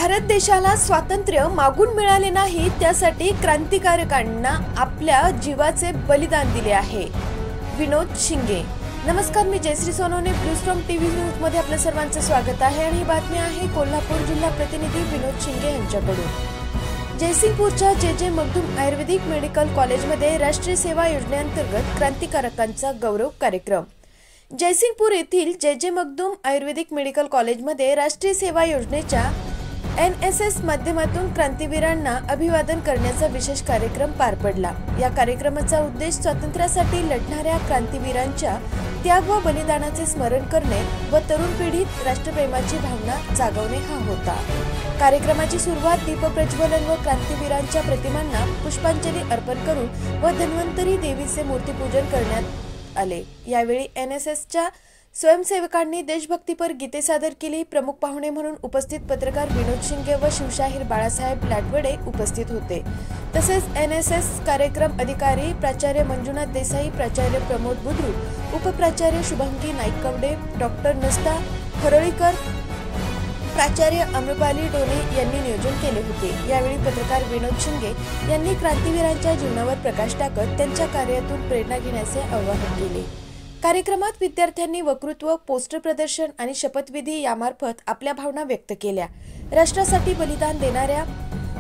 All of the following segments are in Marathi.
भारत देशाला स्वातंत्र्य मागून मिळाले नाही, त्यासाठी क्रांतिकारकांना आपल्या जीवाचे बलिदान दिले आहे। विनोद शिंगे। नमस्कार, मी जयश्री सोनवणे। ब्लूस्टॉर्म टीव्ही न्यूज मध्ये आपल्या सर्वांचे स्वागत आहे आणि ही बातमी आहे कोल्हापूर जिल्हा प्रतिनिधी विनोद शिंगे यांच्याकडून। जयसिंगपूरच्या जे मगदूम आयुर्वेदिक मेडिकल कॉलेजमध्ये राष्ट्रीय सेवा योजनेअंतर्गत क्रांतिकारकांचा गौरव कार्यक्रम। जयसिंगपूर येथील जे मगदूम आयुर्वेदिक मेडिकल कॉलेजमध्ये राष्ट्रीय सेवा योजनेच्या NSS माध्यमातून क्रांतिवीरांना अभिवादन करण्याचा विशेष कार्यक्रम पार पडला। या कार्यक्रमाचा उद्देश स्वातंत्र्यासाठी लढणाऱ्या क्रांतिवीरांच्या त्याग व बलिदानाचे स्मरण करणे व तरुण पिढीत राष्ट्रप्रेमाची भावना जागवणे हा होता। कार्यक्रमाची सुरुवात दीपप्रज्वलन व क्रांतिवीरांच्या प्रतिमांना पुष्पांजली अर्पण करून व धन्वंतरी देवीचे मूर्तिपूजन करण्यात आले। यावेळी NSSच्या स्वयंसेवकांनी देशभक्तीपर गीते सादर केली। प्रमुख पाहुणे म्हणून उपस्थित पत्रकार विनोद शिंगे व शिवशाहीर बाळासाहेब लाटवडे उपस्थित होते। तसेच NSS कार्यक्रम अधिकारी प्राचार्य मंजुनाथ देसाई, प्राचार्य प्रमोद बुद्रुक, उपप्राचार्य शुभंगी नाईकवडे, डॉक्टर नस्ता हरोळीकर, प्राचार्य अमृपाली डोने यांनी नियोजन केले होते। यावेळी पत्रकार विनोद शिंगे यांनी क्रांतिवीरांच्या जीवनावर प्रकाश टाकत त्यांच्या कार्यातून प्रेरणा घेण्याचे आवाहन केले। कार्यक्रमात विद्यार्थ्यांनी वक्तृत्व, पोस्टर प्रदर्शन आणि शपथविधी यामार्फत आपल्या भावना व्यक्त केल्या। राष्ट्रासाठी बलिदान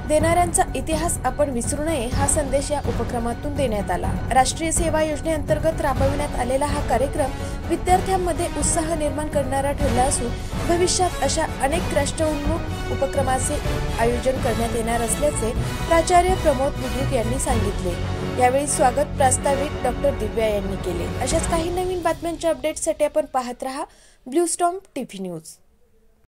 देणाऱ्यांचा इतिहास आपण विसरू नये हा संदेश या उपक्रमातून देण्यात आला। राष्ट्रीय सेवा योजनेअंतर्गत राबविण्यात आलेला हा कार्यक्रम विद्यार्थ्यांमध्ये उत्साह निर्माण करणारा ठरला असून भविष्यात अशा अनेक राष्ट्रोन्मुख उपक्रमाचे आयोजन करण्यात येणार असल्याचे प्राचार्य प्रमोद बुद्रुक यांनी सांगितले। यावेळी स्वागत प्रास्ताविक डॉक्टर दिव्या यांनी केले। अशाच काही नवीन बातम्यांच्या अपडेट्ससाठी आपण पाहत रहा ब्लूस्टॉर्म टीव्ही न्यूज।